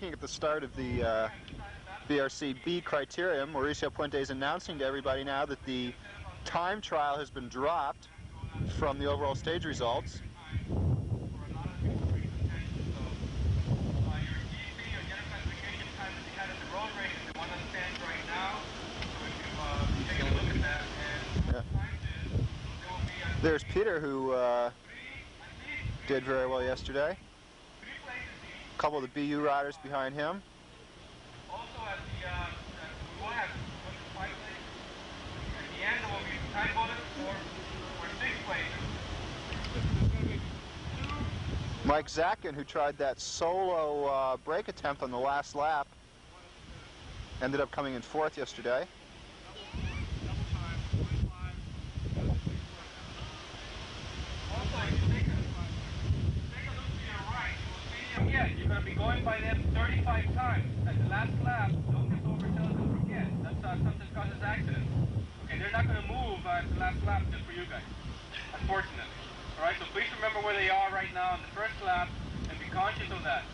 looking at the start of the BRC B criterium. Mauricio Puente is announcing to everybody now that the time trial has been dropped from the overall stage results. There's Peter, who did very well yesterday. A couple of the BU riders behind him. Also at the end there will be time bonus for 6 places. Mike Zakin, who tried that solo brake attempt on the last lap, ended up coming in 4th yesterday. You're going to be going by them 35 times. At the last lap, don't get overzealous and forget. That's something causes accidents. Okay, they're not going to move at the last lap just for you guys, unfortunately. All right, so please remember where they are right now in the first lap and be conscious of that.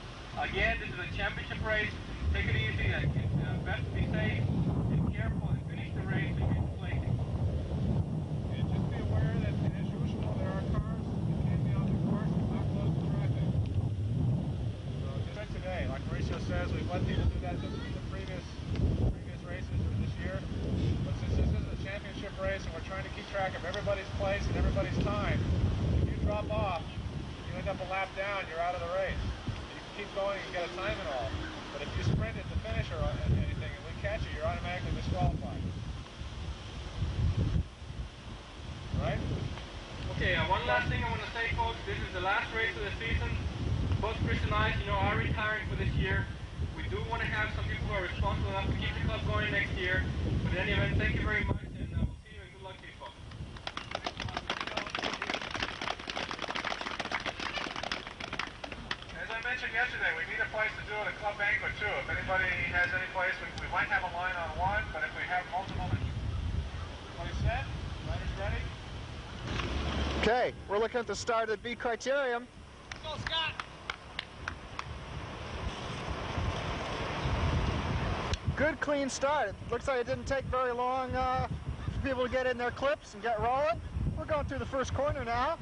Again, this is a championship race. Take it easy. It's best to be safe and careful and finish the race and get placing. And just be aware that as usual, there are cars that can't be on the course and not close to traffic. Today, like Mauricio says, we've let people do that in the previous races or this year. But since this is a championship race and we're trying to keep track of everybody's place and everybody's time, if you drop off, you end up a lap down, you're out of the race. You can keep going, you get a time and all. But if you sprint at the finish or anything and we catch you, you're automatically disqualified. Right? Okay, one last thing I want to say, folks. This is the last race of the season. Both Chris and I, are retiring for this year. We do want to have some people who are responsible enough to keep the club going next year. But in any event, thank you very much, and we'll see you, and good luck to you folks. As I mentioned yesterday, we need a place to do it, a club banquet too. If anybody has any place, we might have a line on one, but if we have multiple, everybody set? Riders ready? Okay, we're looking at the start of the B criterium. Go, Scott! Good clean start. It looks like it didn't take very long for people to get in their clips and get rolling. We're going through the first corner now.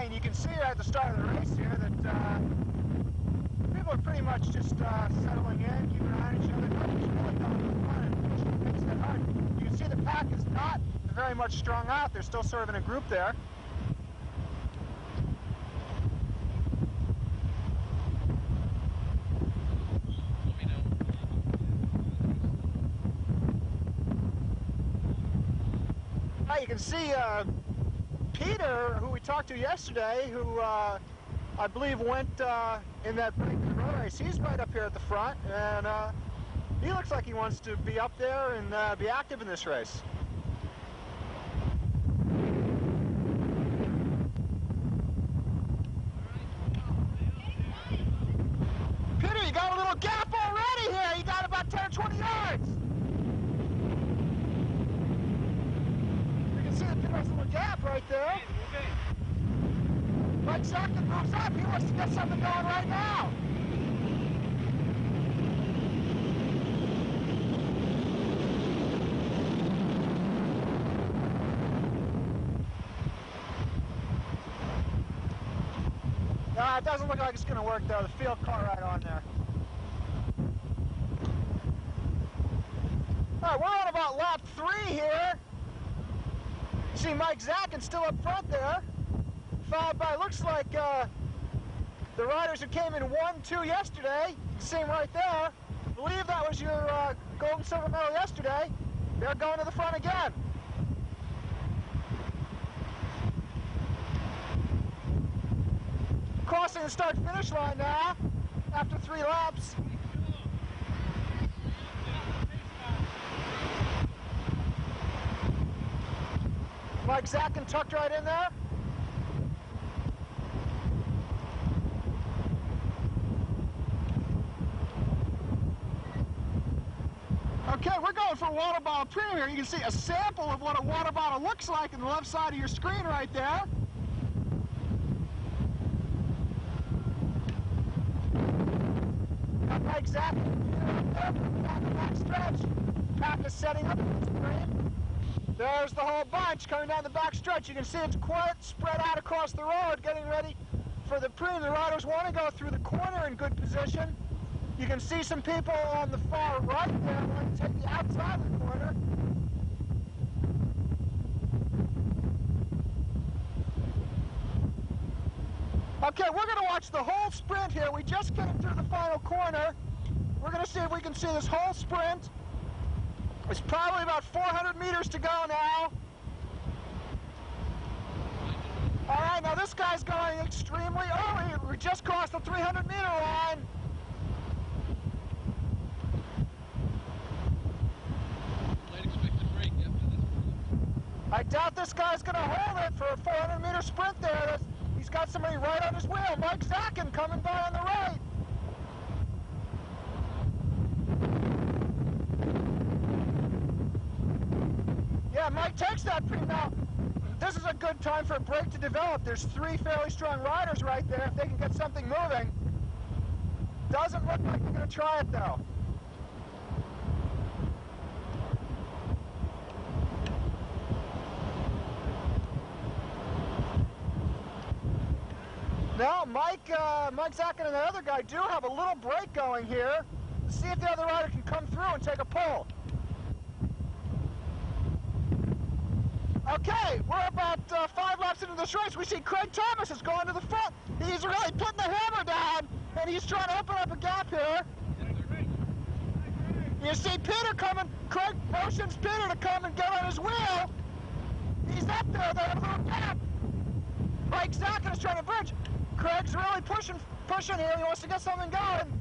And you can see at the start of the race here that people are pretty much just settling in, keeping an eye on each other, nobody's really going to the front and pushing the pace that hard. You can see the pack is not very much strung out. They're still sort of in a group there. You can see Peter, who we talked to yesterday, who I believe went in that break road race, he's right up here at the front, and he looks like he wants to be up there and be active in this race. Peter, you got a little gap already here. You got about 10 or 20 yards. There's a little gap right there. Mike Zakin moves up. He wants to get something going right now. It doesn't look like it's going to work, though. The field car right on there. All right, we're on about lap 3 here. See Mike Zakin still up front there, followed by, looks like the riders who came in 1-2 yesterday. See him right there. I believe that was your gold and silver medal yesterday. They're going to the front again. Crossing the start-finish line now, after 3 laps. Mike Zackin tucked right in there. Okay, we're going for water bottle premium here. You can see a sample of what a water bottle looks like on the left side of your screen right there. Mike Zackin down the back stretch. Pack is setting up the screen. There's the whole bunch coming down the back stretch. You can see it's quite spread out across the road, getting ready for the premium. The riders want to go through the corner in good position. You can see some people on the far right there want to take the outside of the corner. Okay, we're going to watch the whole sprint here. We just came through the final corner. We're going to see if we can see this whole sprint. It's probably about 400 meters to go now. All right, now this guy's going extremely early. We just crossed the 300-meter line. I doubt this guy's going to hold it for a 400-meter sprint there. He's got somebody right on his wheel. Mike Zackin coming by on the right. Yeah, Mike takes that pretty now. This is a good time for a break to develop. There's 3 fairly strong riders right there if they can get something moving. Doesn't look like they're going to try it, though. Now, Mike Zackin and the other guy do have a little break going here. Let's see if the other rider can come through and take a pull. Okay, we're about 5 laps into this race. We see Craig Thomas is going to the front. He's really putting the hammer down, and he's trying to open up a gap here. You see Peter coming. Craig motions Peter to come and get on his wheel. He's up there. There's a little gap. Mike Zackin is trying to bridge. Craig's really pushing here. He wants to get something going.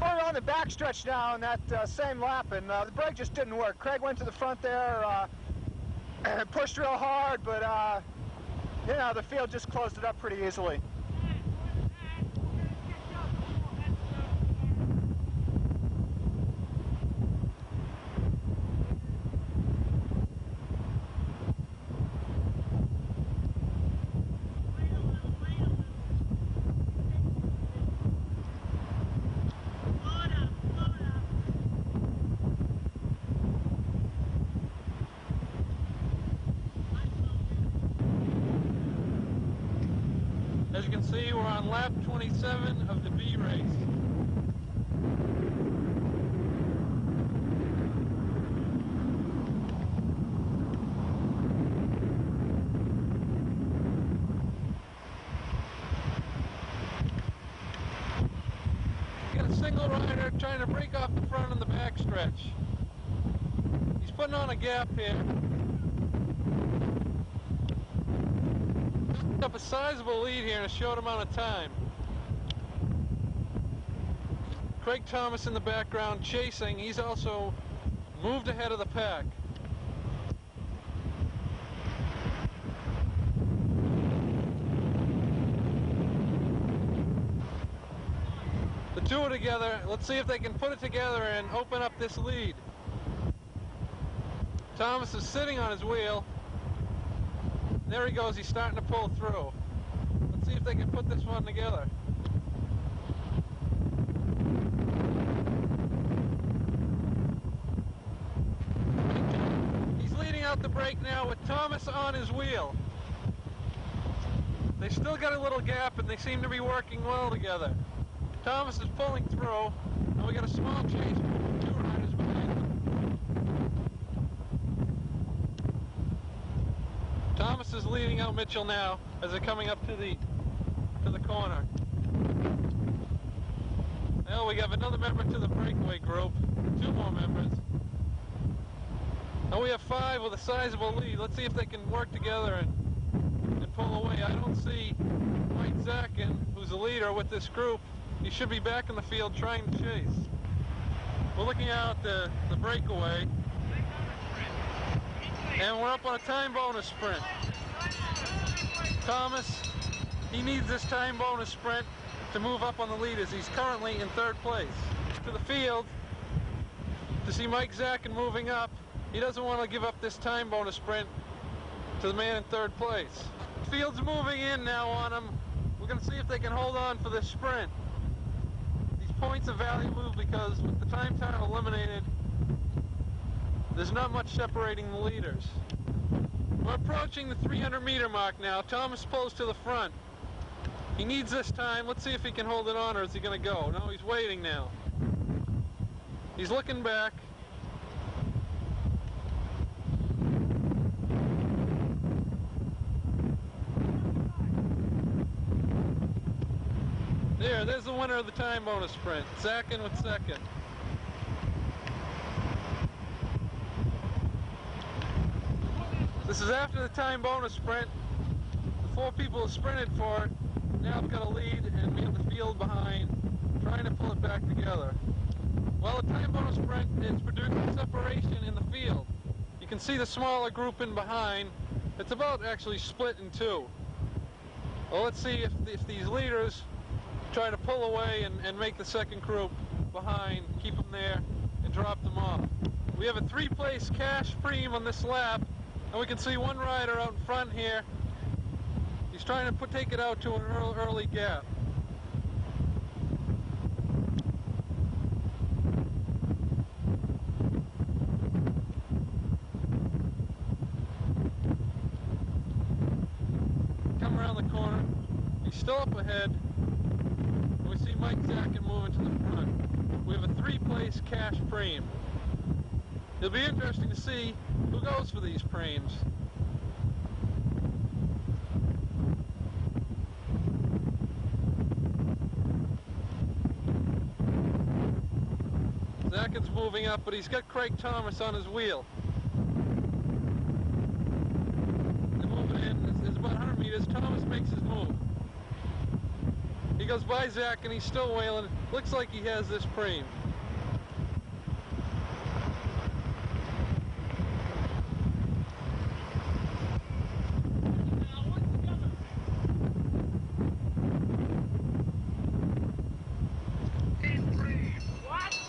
We're on the backstretch now in that same lap, and the brake just didn't work. Craig went to the front there, pushed real hard, but you know, the field just closed it up pretty easily. As you can see, we're on lap 27 of the B race. Got a single rider trying to break off the front and the back stretch. He's putting on a gap here. Up a sizable lead here in a short amount of time. Craig Thomas in the background chasing. He's also moved ahead of the pack. The two are together. Let's see if they can put it together and open up this lead. Thomas is sitting on his wheel. There he goes, he's starting to pull through. Let's see if they can put this one together. He's leading out the break now with Thomas on his wheel. They still got a little gap and they seem to be working well together. Thomas is pulling through, and we got a small chase from 2 riders behind him. Thomas is leading out Mitchell now as they're coming up to the corner. Well, we have another member to the breakaway group. 2 more members. Now we have 5 with a sizable lead. Let's see if they can work together and pull away. I don't see Mike Zackin, who's the leader with this group. He should be back in the field trying to chase. We're looking out the breakaway. And we're up on a time bonus sprint. Thomas, he needs this time bonus sprint to move up on the lead as he's currently in 3rd place. To the field to see Mike Zackin moving up. He doesn't want to give up this time bonus sprint to the man in 3rd place. The field's moving in now on him. We're going to see if they can hold on for this sprint. These points are valuable because with the time eliminated, there's not much separating the leaders. We're approaching the 300-meter mark now. Thomas pulls to the front. He needs this time. Let's see if he can hold it on, or is he going to go? No, he's waiting now. He's looking back. There's the winner of the time bonus sprint. Zackin with 2nd. This is after the time bonus sprint. The 4 people who sprinted for it now have got a lead, and we have the field behind, trying to pull it back together. Well, the time bonus sprint is producing separation in the field. You can see the smaller group in behind. It's about actually split in 2. Well, let's see if these leaders try to pull away and make the 2nd group behind, keep them there, and drop them off. We have a 3-place cash premium on this lap, and we can see one rider out in front here. He's trying to take it out to an early gap. Come around the corner. He's still up ahead. We see Mike Zackin moving to the front. We have a 3-place cash premium. It'll be interesting to see who goes for these premiums. Zackin's moving up, but he's got Craig Thomas on his wheel. They're moving in. It's about 100 meters. Thomas makes his move. He goes by Zackin, he's still wailing. Looks like he has this preem.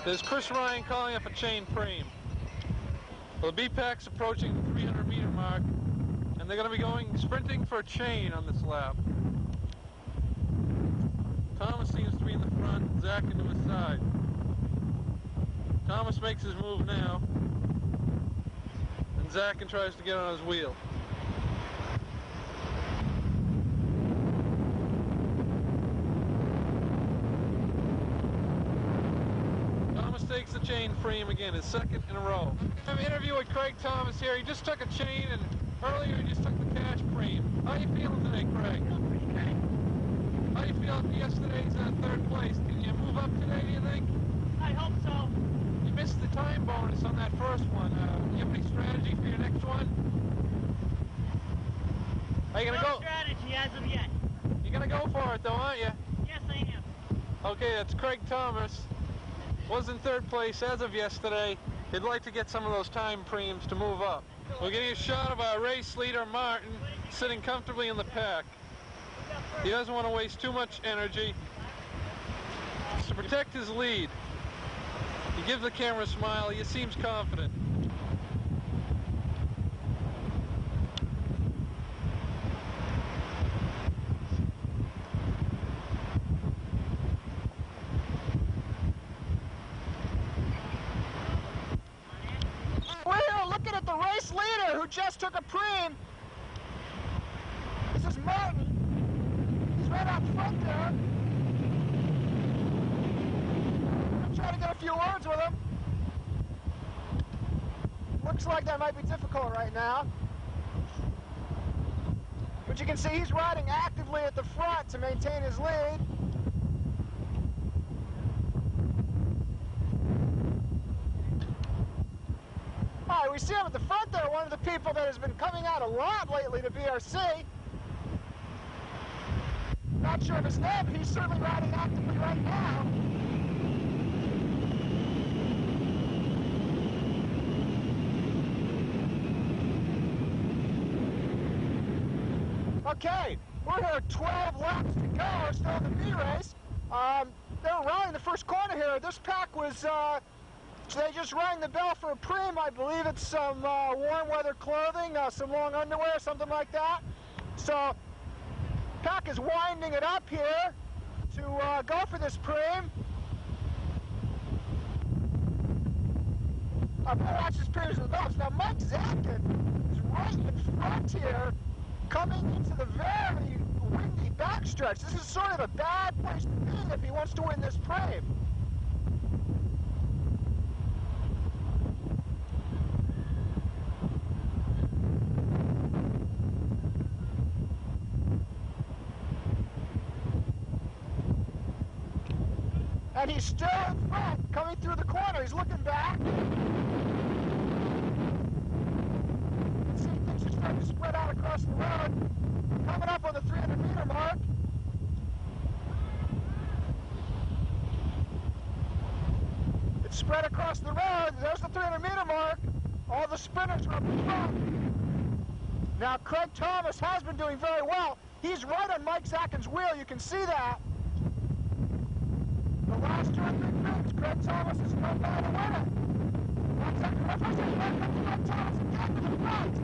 There's Chris Ryan calling up a chain preem. Well, the B-Pack's approaching the 300-meter mark, and they're going to be sprinting for a chain on this lap. Thomas seems to be in the front, Zackin to his side. Thomas makes his move now, and Zackin tries to get on his wheel. Thomas takes the chain frame again, his 2nd in a row. I'm interviewing Craig Thomas here. He just took a chain, and earlier he just took the cash frame. How are you feeling today, Craig? How do you feel yesterday's 3rd place? Can you move up today, do you think? I hope so. You missed the time bonus on that first one. Do you have any strategy for your next one? Are you going to No go? strategy as of yet. You're going to go for it, though, aren't you? Yes, I am. Okay, that's Craig Thomas. Was in 3rd place as of yesterday. He'd like to get some of those time preems to move up. We're getting a shot of our race leader, Martin, sitting comfortably in the pack. He doesn't want to waste too much energy. To protect his lead, he gives the camera a smile. He seems confident. We're here looking at the race leader who just took a preem. This is Martin. He's right out front there. I'm trying to get a few words with him. Looks like that might be difficult right now. But you can see he's riding actively at the front to maintain his lead. All right, we we see him at the front there, one of the people that has been coming out a lot lately to BRC. Not sure of his name, he's certainly riding actively right now. Okay, we're here 12 laps to go, we're still in the B race. They were riding the first corner here. This pack was, they just rang the bell for a preem. I believe it's some warm weather clothing, some long underwear, something like that. So, pack is winding it up here to go for this preem. I'm going to watch this preem as it goes. Now, Mike Zakin is right in front here, coming into the very windy backstretch. This is sort of a bad place to be if he wants to win this preem. And he's still in front, coming through the corner. He's looking back. See, things are starting to spread out across the road. Coming up on the 300-meter mark. It's spread across the road. There's the 300-meter mark. All the sprinters are up in front. Now, Craig Thomas has been doing very well. He's right on Mike Zakin's wheel. You can see that. The last 2 or 3 groups, Craig Thomas has come by to win it. Craig Thomas again to the front.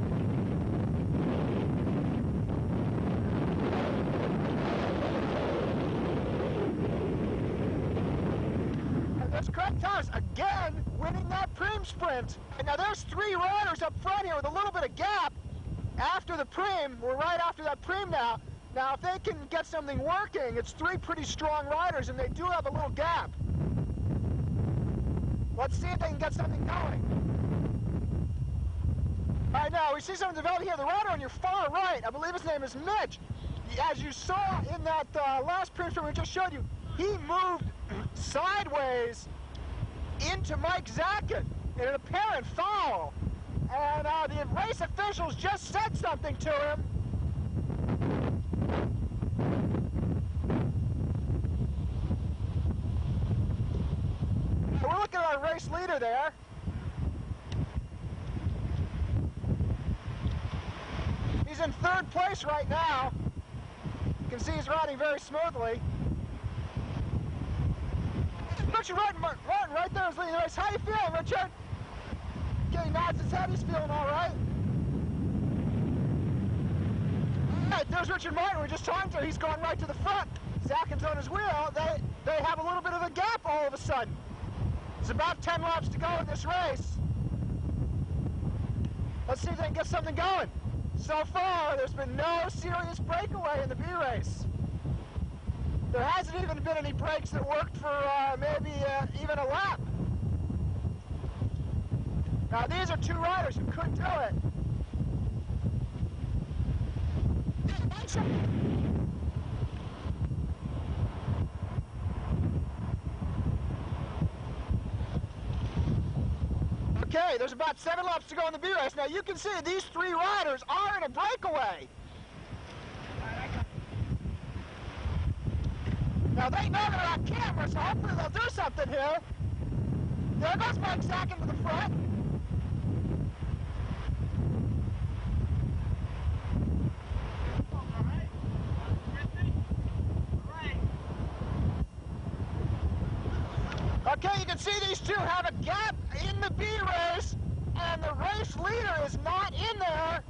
And there's Craig Thomas again winning that preem sprint. And now there's 3 riders up front here with a little bit of gap after the preem. We're right after that preem now. Now, if they can get something working, it's 3 pretty strong riders, and they do have a little gap. Let's see if they can get something going. All right, now, we see something developing here. The rider on your far right, I believe his name is Mitch. As you saw in that last preem we just showed you, he moved sideways into Mike Zakin in an apparent foul. And the race officials just said something to him. We're looking at our race leader there. He's in 3rd place right now. You can see he's riding very smoothly. Richard Martin right there is leading the race. How you feeling, Richard? Okay, he nods his head. He's feeling all right. All right, there's Richard Martin we're just talking to. He's going right to the front. Zakin's on his wheel. They have a little bit of a gap all of a sudden. There's about 10 laps to go in this race. Let's see if they can get something going. So far, there's been no serious breakaway in the B race. There hasn't even been any breaks that worked for maybe even a lap. Now, these are 2 riders who could do it. Okay, there's about 7 laps to go in the B race. Now, you can see these 3 riders are in a breakaway. Now, they know they're on camera, so hopefully they'll do something here. There goes Mike Zakin to the front. Okay, you can see these 2 have a gap in the B race, and the race leader is not in there.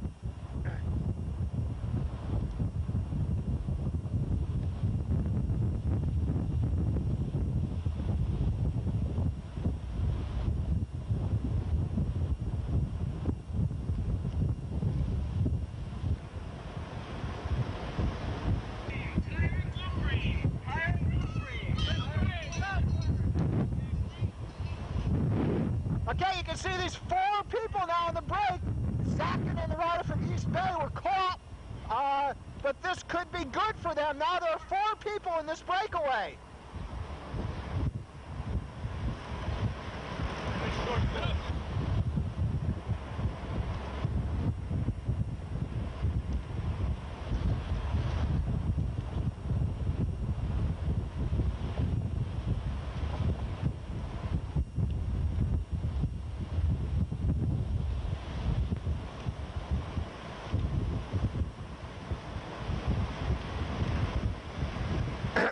Okay, you can see these 4 people now on the break. Zakin and the rider from East Bay were caught, but this could be good for them. Now there are 4 people in this breakaway.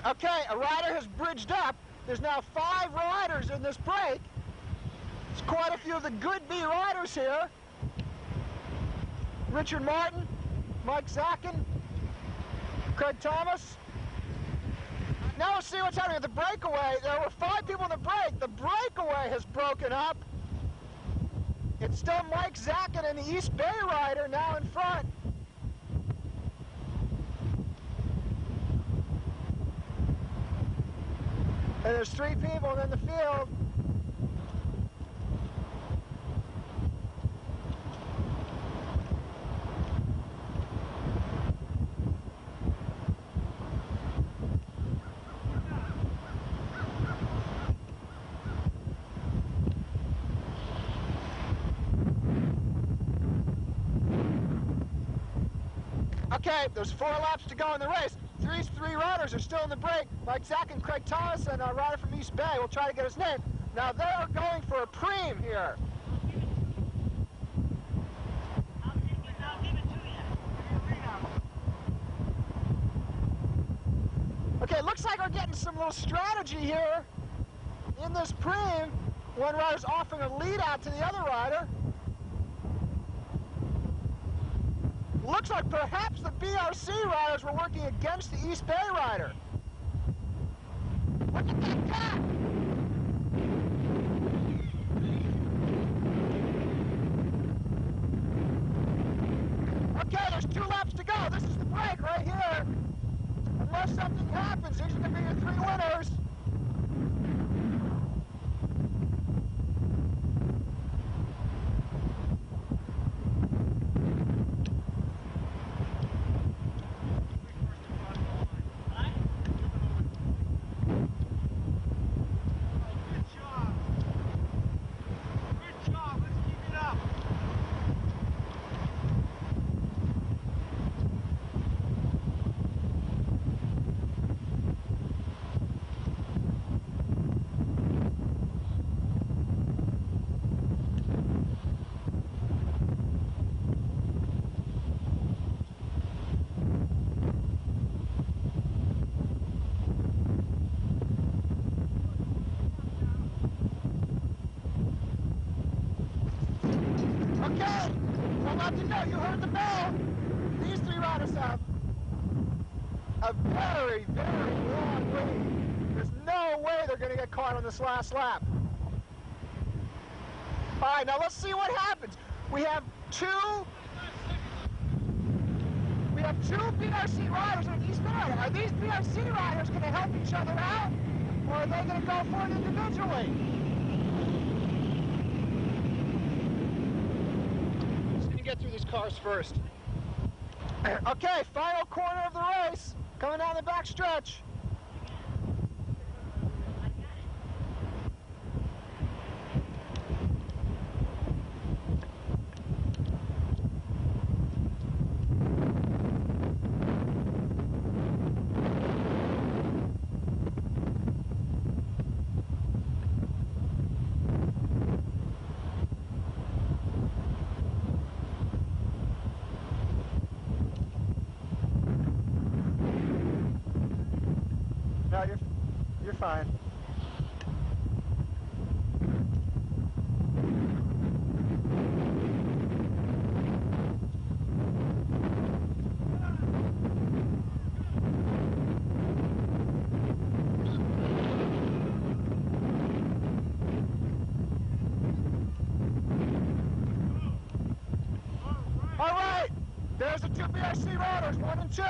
Okay, a rider has bridged up. There's now 5 riders in this break. There's quite a few of the good B riders here. Richard Martin, Mike Zackin, Craig Thomas. Now we'll see what's happening at the breakaway. There were 5 people in the break. The breakaway has broken up. It's still Mike Zackin and the East Bay rider now in front. And there's 3 people in the field. Okay, there's 4 laps to go in the race. 3 riders are still in the break. Mike Zack and Craig Thomas and a rider from East Bay. We'll try to get his name. Now they're going for a preem here. I'll give it to you. Okay, looks like we're getting some little strategy here in this preem. One rider's offering a lead out to the other rider. Looks like perhaps the BRC riders were working against the East Bay rider. Look at that gap! Okay, there's 2 laps to go. This is the break right here. Unless something happens, these are going to be your 3 winners. Okay, I'll let you know, you heard the bell. These 3 riders have a very, very long lead. There's no way they're going to get caught on this last lap. All right, now let's see what happens. We have 2 BRC riders and an East Bay rider. Are these BRC riders going to help each other out, or are they going to go for it individually? Get through these cars first. Okay, final corner of the race, coming down the back stretch. No, you're fine. All right, there's the 2 BRC riders, 1 and 2.